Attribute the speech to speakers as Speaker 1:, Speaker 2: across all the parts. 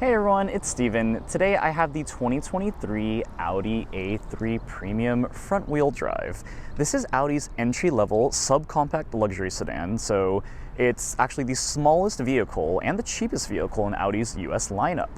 Speaker 1: Hey everyone, it's Steven. Today I have the 2023 Audi A3 Premium front-wheel drive. This is Audi's entry-level subcompact luxury sedan, so it's actually the smallest vehicle and the cheapest vehicle in Audi's US lineup.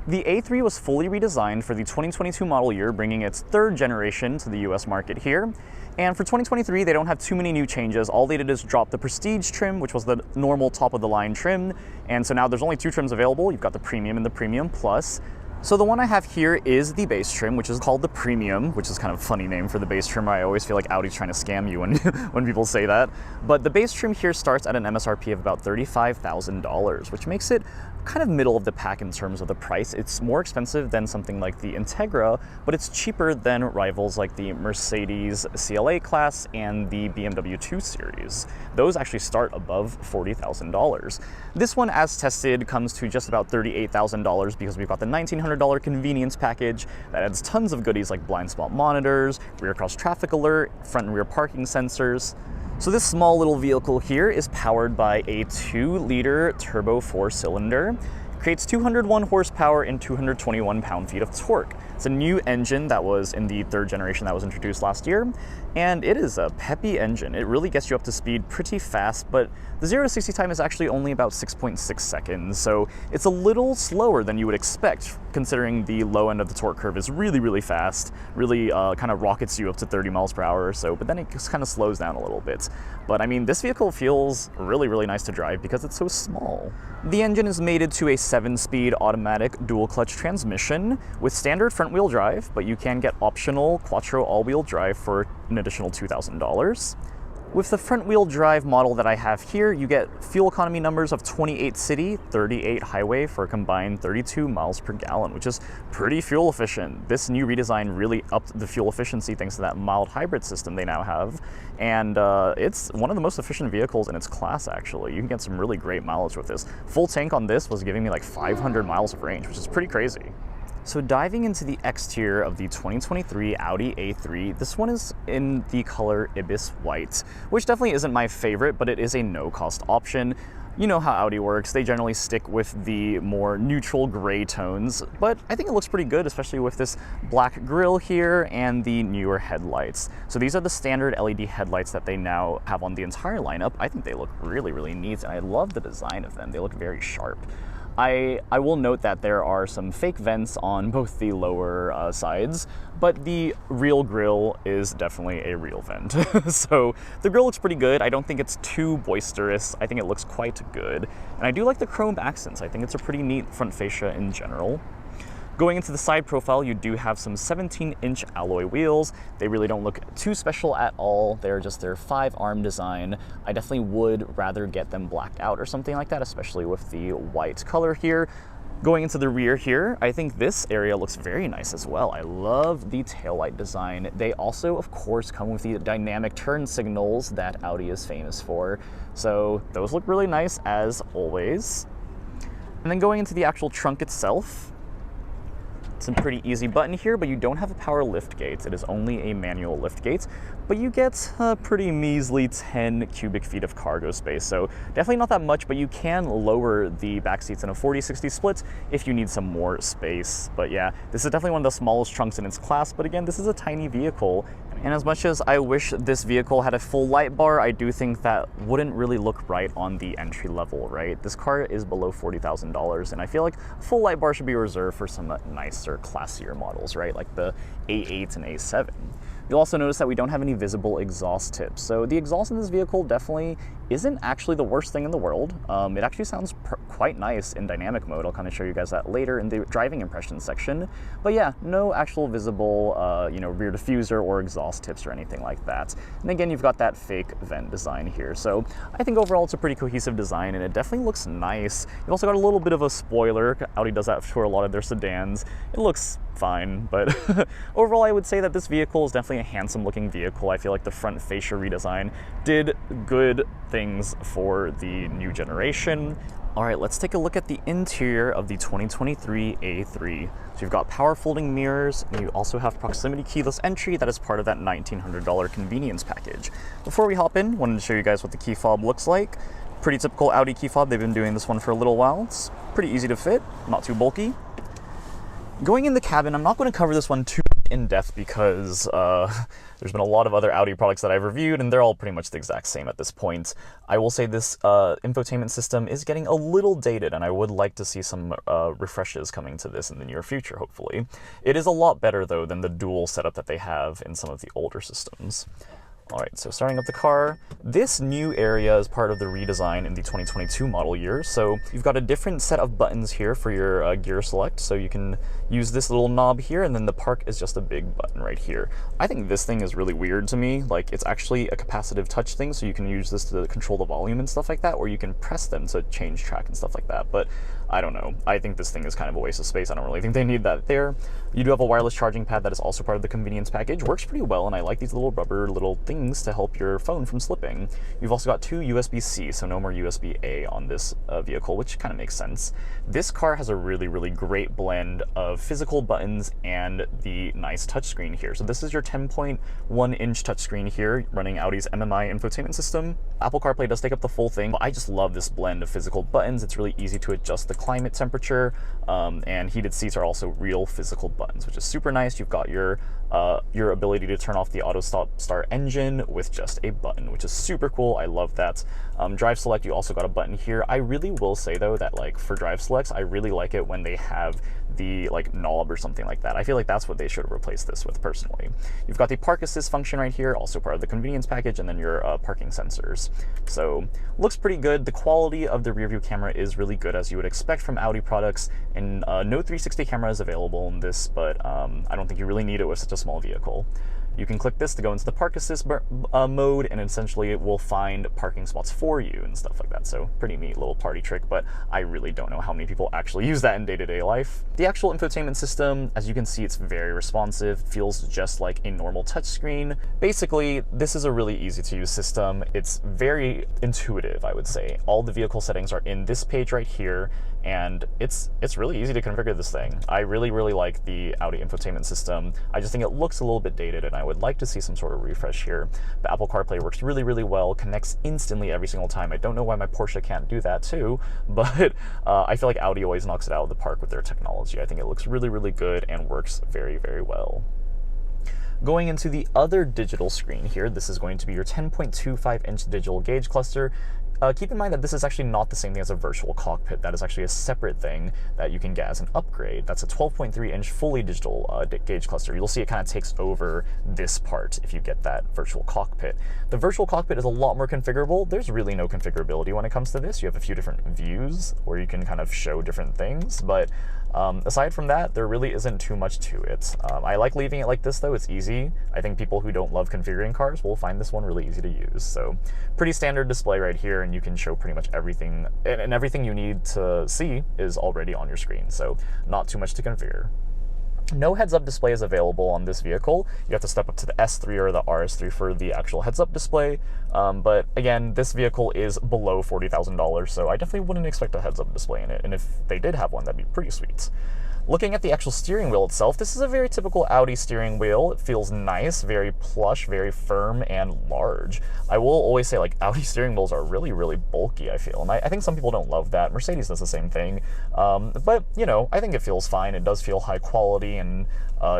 Speaker 1: The A3 was fully redesigned for the 2022 model year, bringing its third generation to the US market here. And for 2023, they don't have too many new changes. All they did is drop the Prestige trim, which was the normal top-of-the-line trim. And so now there's only two trims available. You've got the Premium and the Premium Plus. So the one I have here is the base trim, which is called the Premium, which is kind of a funny name for the base trim. I always feel like Audi's trying to scam you when people say that. But the base trim here starts at an MSRP of about $35,000, which makes it kind of middle of the pack in terms of the price. It's more expensive than something like the Integra, but it's cheaper than rivals like the Mercedes CLA-Class and the BMW 2 Series. Those actually start above $40,000. This one, as tested, comes to just about $38,000 because we've got the $1,900 convenience package that adds tons of goodies like blind spot monitors, rear cross traffic alert, front and rear parking sensors. So this small little vehicle here is powered by a 2-liter turbo 4-cylinder. Creates 201 horsepower and 221 pound-feet of torque. It's a new engine that was in the third generation that was introduced last year, and it is a peppy engine. It really gets you up to speed pretty fast, but the 0 to 60 time is actually only about 6.6 seconds, so it's a little slower than you would expect, considering the low end of the torque curve is really, really fast, really kind of rockets you up to 30 miles per hour or so, but then it just kind of slows down a little bit. But I mean, this vehicle feels really, really nice to drive because it's so small. The engine is mated to a 7-speed automatic dual-clutch transmission with standard front-wheel drive, but you can get optional quattro all-wheel drive for an additional $2,000. With the front-wheel drive model that I have here, you get fuel economy numbers of 28 city, 38 highway for a combined 32 miles per gallon, which is pretty fuel efficient. This new redesign really upped the fuel efficiency thanks to that mild hybrid system they now have. And it's one of the most efficient vehicles in its class, actually. You can get some really great mileage with this. Full tank on this was giving me like 500 miles of range, which is pretty crazy. So diving into the exterior of the 2023 Audi A3, this one is in the color Ibis White, which definitely isn't my favorite, but it is a no-cost option. You know how Audi works, they generally stick with the more neutral gray tones, but I think it looks pretty good, especially with this black grille here and the newer headlights. So these are the standard LED headlights that they now have on the entire lineup. I think they look really, really neat, and I love the design of them. They look very sharp. I will note that there are some fake vents on both the lower sides, but the real grille is definitely a real vent. So the grille looks pretty good. I don't think it's too boisterous. I think it looks quite good. And I do like the chrome accents. I think it's a pretty neat front fascia in general. Going into the side profile, you do have some 17-inch alloy wheels. They really don't look too special at all. They're just their 5-arm design. I definitely would rather get them blacked out or something like that, especially with the white color here. Going into the rear here, I think this area looks very nice as well. I love the taillight design. They also, of course, come with the dynamic turn signals that Audi is famous for. So those look really nice as always. And then going into the actual trunk itself, some pretty easy button here, but you don't have a power lift gate. It is only a manual lift gate, but you get a pretty measly 10 cubic feet of cargo space. So definitely not that much, but you can lower the back seats in a 40-60 split if you need some more space. But yeah, this is definitely one of the smallest trunks in its class, but again, this is a tiny vehicle. And as much as I wish this vehicle had a full light bar, I do think that wouldn't really look right on the entry level, right? This car is below $40,000, and I feel like a full light bar should be reserved for some nicer, classier models, right? Like the A8 and A7. You'll also notice that we don't have any visible exhaust tips. So the exhaust in this vehicle definitely isn't actually the worst thing in the world. It actually sounds quite nice in dynamic mode. I'll kind of show you guys that later in the driving impressions section. But yeah, no actual visible rear diffuser or exhaust tips or anything like that. And again, you've got that fake vent design here. So I think overall it's a pretty cohesive design, and it definitely looks nice. You've also got a little bit of a spoiler. Audi does that for a lot of their sedans. It looks fine, but overall I would say that this vehicle is definitely a handsome looking vehicle. I feel like the front fascia redesign did good things for the new generation. All right, let's take a look at the interior of the 2023 A3. So you've got power folding mirrors, and you also have proximity keyless entry that is part of that $1,900 convenience package. Before we hop in, wanted to show you guys what the key fob looks like. Pretty typical Audi key fob. They've been doing this one for a little while. It's pretty easy to fit, not too bulky. Going in the cabin, I'm not going to cover this one too in depth because there's been a lot of other Audi products that I've reviewed and they're all pretty much the exact same at this point. I will say this infotainment system is getting a little dated and I would like to see some refreshes coming to this in the near future, hopefully. It is a lot better though than the dual setup that they have in some of the older systems. Alright, so starting up the car, this new area is part of the redesign in the 2022 model year. So you've got a different set of buttons here for your gear select. So you can use this little knob here, and then the park is just a big button right here. I think this thing is really weird to me. Like, it's actually a capacitive touch thing, so you can use this to control the volume and stuff like that, or you can press them to change track and stuff like that. But I don't know. I think this thing is kind of a waste of space. I don't really think they need that there. You do have a wireless charging pad that is also part of the convenience package. Works pretty well, and I like these little rubber little things to help your phone from slipping. You've also got two USB-C, so no more USB-A on this vehicle, which kind of makes sense. This car has a really, really great blend of physical buttons and the nice touchscreen here. So this is your 10.1-inch touchscreen here, running Audi's MMI infotainment system. Apple CarPlay does take up the full thing, but I just love this blend of physical buttons. It's really easy to adjust the climate temperature, and heated seats are also real physical buttons, which is super nice. You've got your ability to turn off the auto start engine with just a button, which is super cool. I love that. Drive select, you also got a button here. I really will say though that like for drive selects, I really like it when they have the like knob or something like that. I feel like that's what they should have replaced this with personally. You've got the park assist function right here, also part of the convenience package, and then your parking sensors. So looks pretty good. The quality of the rear view camera is really good, as you would expect from Audi products, and no 360 camera is available in this, but I don't think you really need it with such a small vehicle. You can click this to go into the park assist mode, and essentially it will find parking spots for you and stuff like that. So pretty neat little party trick, but I really don't know how many people actually use that in day-to-day life. The actual infotainment system, as you can see, it's very responsive, feels just like a normal touchscreen. Basically, this is a really easy to use system. It's very intuitive, I would say. All the vehicle settings are in this page right here, and it's really easy to configure this thing. I really, really like the Audi infotainment system. I just think it looks a little bit dated, and I would like to see some sort of refresh here. The Apple CarPlay works really, really well, connects instantly every single time. I don't know why my Porsche can't do that too, but I feel like Audi always knocks it out of the park with their technology. I think it looks really, really good and works very, very well. Going into the other digital screen here, this is going to be your 10.25-inch digital gauge cluster. Keep in mind that this is actually not the same thing as a virtual cockpit. That is actually a separate thing that you can get as an upgrade. That's a 12.3-inch fully digital gauge cluster. You'll see it kind of takes over this part if you get that virtual cockpit. The virtual cockpit is a lot more configurable. There's really no configurability when it comes to this. You have a few different views where you can kind of show different things, but aside from that, there really isn't too much to it. I like leaving it like this though. It's easy. I think people who don't love configuring cars will find this one really easy to use. So pretty standard display right here, and you can show pretty much everything, and everything you need to see is already on your screen. So not too much to configure. No heads-up display is available on this vehicle. You have to step up to the S3 or the RS3 for the actual heads-up display. But again, this vehicle is below $40,000, so I definitely wouldn't expect a heads-up display in it. And if they did have one, that'd be pretty sweet. Looking at the actual steering wheel itself, this is a very typical Audi steering wheel. It feels nice, very plush, very firm, and large. I will always say, like, Audi steering wheels are really, really bulky, I feel. And I think some people don't love that. Mercedes does the same thing. But, you know, I think it feels fine. It does feel high quality, and,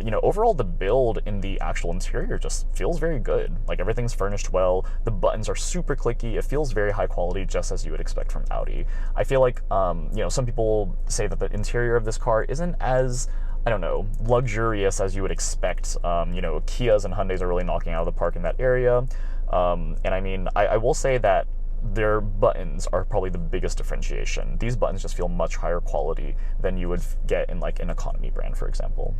Speaker 1: you know, overall the build in the actual interior just feels very good. Like, everything's furnished well. The buttons are super clicky. It feels very high quality, just as you would expect from Audi. I feel like, you know, some people say that the interior of this car isn't as, I don't know, luxurious as you would expect. You know, Kias and Hyundais are really knocking out of the park in that area. And I mean, I will say that their buttons are probably the biggest differentiation. These buttons just feel much higher quality than you would get in like an economy brand, for example.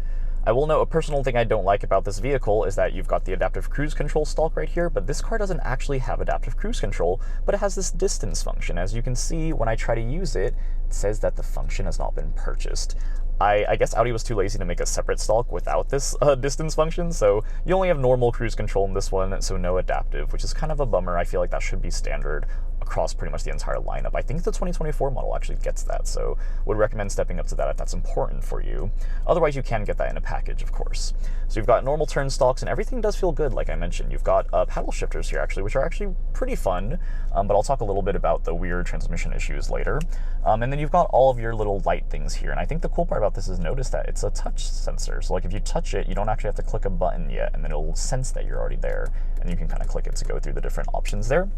Speaker 1: I will note a personal thing I don't like about this vehicle is that you've got the adaptive cruise control stalk right here, but this car doesn't actually have adaptive cruise control, but it has this distance function. As you can see, when I try to use it, it says that the function has not been purchased. I guess Audi was too lazy to make a separate stalk without this distance function, so you only have normal cruise control in this one, so no adaptive, which is kind of a bummer. I feel like that should be standard across pretty much the entire lineup. I think the 2024 model actually gets that, so would recommend stepping up to that if that's important for you. Otherwise, you can get that in a package, of course. So you've got normal turn stalks, and everything does feel good, like I mentioned. You've got paddle shifters here, actually, which are actually pretty fun, but I'll talk a little bit about the weird transmission issues later. And then you've got all of your little light things here, and I think the cool part about this is notice that it's a touch sensor. So like if you touch it, you don't actually have to click a button yet, and then it'll sense that you're already there, and you can kind of click it to go through the different options there.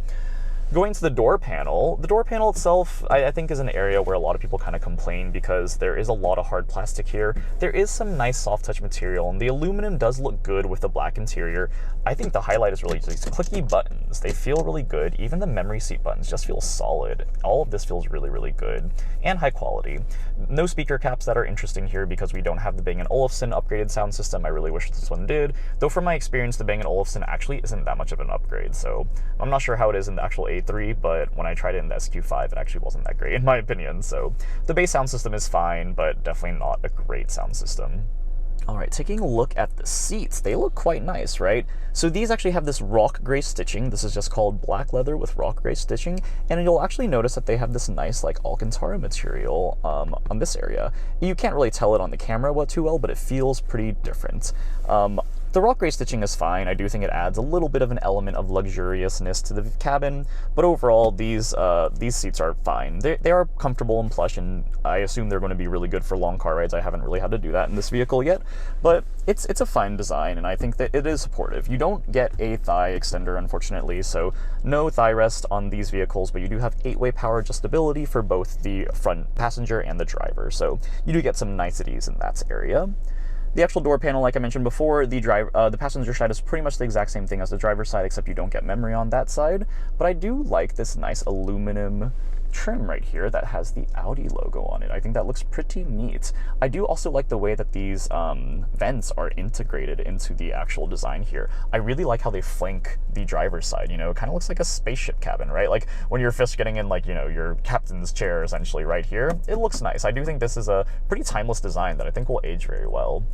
Speaker 1: Going to the door panel itself, I think is an area where a lot of people kind of complain because there is a lot of hard plastic here. There is some nice soft touch material, and the aluminum does look good with the black interior. I think the highlight is really these clicky buttons. They feel really good. Even the memory seat buttons just feel solid. All of this feels really, really good and high quality. No speaker caps that are interesting here because we don't have the Bang & Olufsen upgraded sound system. I really wish this one did, though from my experience, the Bang & Olufsen actually isn't that much of an upgrade, so I'm not sure how it is in the actual A3, but when I tried it in the SQ5, it actually wasn't that great in my opinion. So the base sound system is fine, but definitely not a great sound system. All right, taking a look at the seats, they look quite nice, right? So these actually have this rock gray stitching. This is just called black leather with rock gray stitching, and you'll actually notice that they have this nice like Alcantara material on this area. You can't really tell it on the camera too well, but it feels pretty different. The rock gray stitching is fine. I do think it adds a little bit of an element of luxuriousness to the cabin, but overall these seats are fine. They are comfortable and plush, and I assume they're going to be really good for long car rides. I haven't really had to do that in this vehicle yet, but it's a fine design, and I think that it is supportive. You don't get a thigh extender, unfortunately, so no thigh rest on these vehicles, but you do have 8-way power adjustability for both the front passenger and the driver, so you do get some niceties in that area. The actual door panel, like I mentioned before, the passenger side is pretty much the exact same thing as the driver's side, except you don't get memory on that side. But I do like this nice aluminum trim right here that has the Audi logo on it. I think that looks pretty neat. I do also like the way that these vents are integrated into the actual design here. I really like how they flank the driver's side, you know, it kind of looks like a spaceship cabin, right? Like when you're first getting in, like, you know, your captain's chair essentially right here. It looks nice. I do think this is a pretty timeless design that I think will age very well.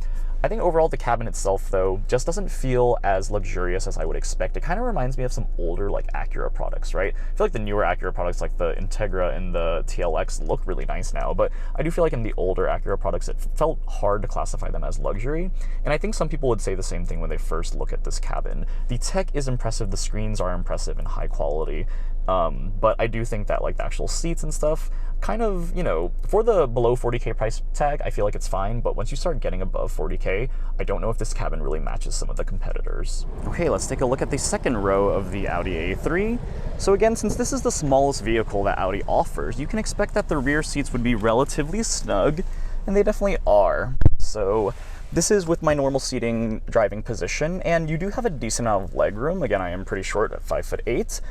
Speaker 1: I think overall the cabin itself, though, just doesn't feel as luxurious as I would expect. It kind of reminds me of some older, like, Acura products, right? I feel like the newer Acura products, like the Integra and the TLX, look really nice now, but I do feel like in the older Acura products, it felt hard to classify them as luxury, and I think some people would say the same thing when they first look at this cabin. The tech is impressive, the screens are impressive and high quality, but I do think that, like, the actual seats and stuff, kind of, you know, for the below 40K price tag, I feel like it's fine, but once you start getting above 40K, I don't know if this cabin really matches some of the competitors. Okay, let's take a look at the second row of the Audi A3. So again, since this is the smallest vehicle that Audi offers, you can expect that the rear seats would be relatively snug, and they definitely are. So this is with my normal seating driving position, and you do have a decent amount of legroom. Again, I am pretty short at 5'8".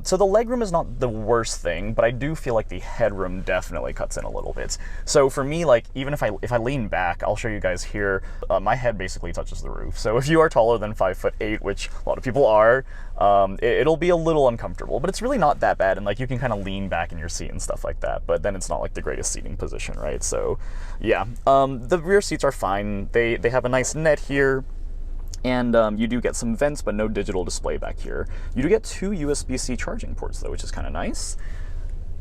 Speaker 1: So the legroom is not the worst thing, but I do feel like the headroom definitely cuts in a little bit. So for me, like, even if I lean back, I'll show you guys here, my head basically touches the roof. So if you are taller than 5'8", which a lot of people are, it'll be a little uncomfortable, but it's really not that bad, and like you can kind of lean back in your seat and stuff like that, but then it's not like the greatest seating position, right? So yeah, the rear seats are fine. They have a nice net here, and you do get some vents, but no digital display back here. You do get 2 USB-C charging ports though, which is kind of nice.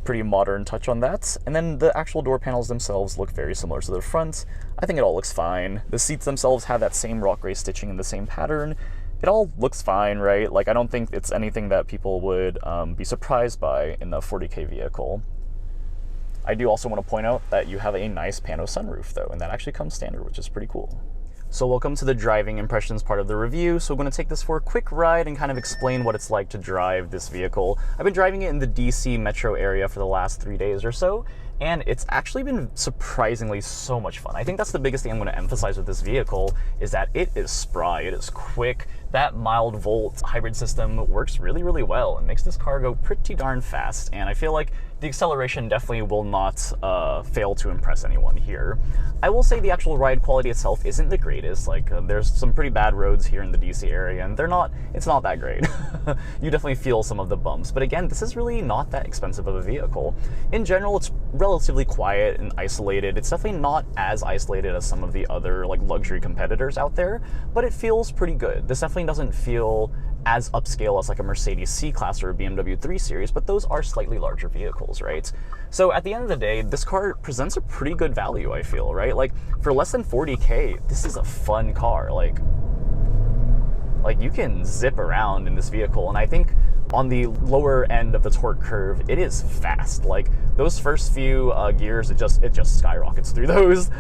Speaker 1: Pretty modern touch on that. And then the actual door panels themselves look very similar to the front. I think it all looks fine. The seats themselves have that same rock gray stitching in the same pattern. It all looks fine, right? Like, I don't think it's anything that people would be surprised by in the 40K vehicle. I do also want to point out that you have a nice pano sunroof though, and that actually comes standard, which is pretty cool. So welcome to the driving impressions part of the review. So I'm going to take this for a quick ride and kind of explain what it's like to drive this vehicle. I've been driving it in the DC metro area for the last 3 days or so, and it's actually been surprisingly so much fun. I think that's the biggest thing I'm going to emphasize with this vehicle, is that it is spry, it is quick. That mild volt hybrid system works really, really well and makes this car go pretty darn fast, and I feel like the acceleration definitely will not fail to impress anyone here. I will say the actual ride quality itself isn't the greatest. Like, there's some pretty bad roads here in the DC area, and it's not that great. You definitely feel some of the bumps, but again, this is really not that expensive of a vehicle. In general, it's relatively quiet and isolated. It's definitely not as isolated as some of the other, like, luxury competitors out there, but it feels pretty good. This definitely doesn't feel as upscale as like a Mercedes C-Class or a BMW 3 Series, but those are slightly larger vehicles, right? So at the end of the day, this car presents a pretty good value, I feel, right? Like for less than 40K, this is a fun car. Like you can zip around in this vehicle, and I think on the lower end of the torque curve, it is fast. Like those first few gears, it just skyrockets through those.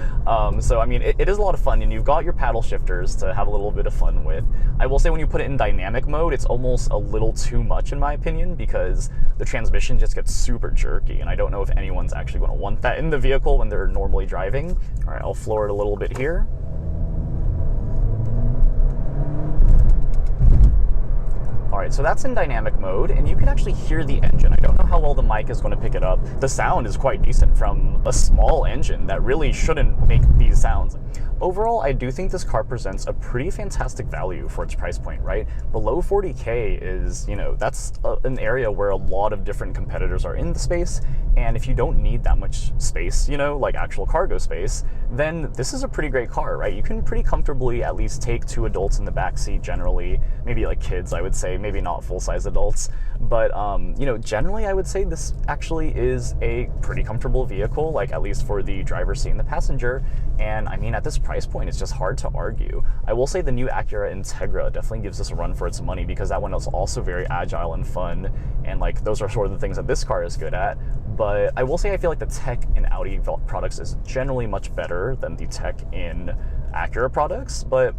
Speaker 1: So I mean, it is a lot of fun, and you've got your paddle shifters to have a little bit of fun with. I will say when you put it in dynamic mode, it's almost a little too much in my opinion, because the transmission just gets super jerky, and I don't know if anyone's actually going to want that in the vehicle when they're normally driving. All right, I'll floor it a little bit here. Alright, so that's in dynamic mode, and you can actually hear the engine. I don't know how well the mic is going to pick it up. The sound is quite decent from a small engine that really shouldn't make these sounds. Overall, I do think this car presents a pretty fantastic value for its price point, right? Below 40K is, you know, that's an area where a lot of different competitors are in the space, and if you don't need that much space, you know, like actual cargo space, then this is a pretty great car, right? You can pretty comfortably at least take 2 adults in the backseat generally, maybe like kids, I would say, maybe not full-size adults, but you know, generally I would say this actually is a pretty comfortable vehicle, like at least for the driver's seat and the passenger, and I mean, at this price point, it's just hard to argue. I will say the new Acura Integra definitely gives this a run for its money, because that one is also very agile and fun, and like those are sort of the things that this car is good at. But I will say I feel like the tech in Audi products is generally much better than the tech in Acura products, but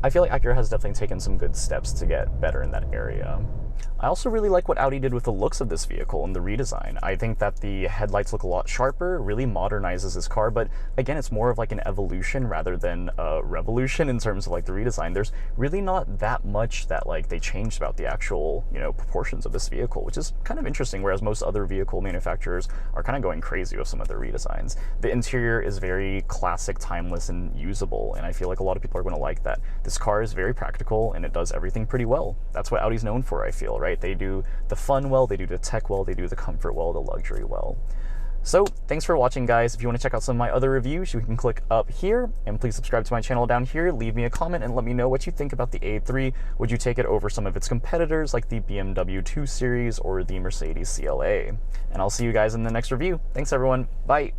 Speaker 1: I feel like Acura has definitely taken some good steps to get better in that area. I also really like what Audi did with the looks of this vehicle and the redesign. I think that the headlights look a lot sharper, really modernizes this car, but again, it's more of like an evolution rather than a revolution in terms of like the redesign. There's really not that much that like they changed about the actual, you know, proportions of this vehicle, which is kind of interesting, whereas most other vehicle manufacturers are kind of going crazy with some of their redesigns. The interior is very classic, timeless, and usable, and I feel like a lot of people are going to like that. This car is very practical, and it does everything pretty well. That's what Audi's known for, I feel, right? They do the fun well, they do the tech well, they do the comfort well, the luxury well. So thanks for watching, guys. If you want to check out some of my other reviews, you can click up here, and please subscribe to my channel down here. Leave me a comment and let me know what you think about the A3. Would you take it over some of its competitors like the BMW 2 Series or the Mercedes CLA? And I'll see you guys in the next review. Thanks everyone. Bye.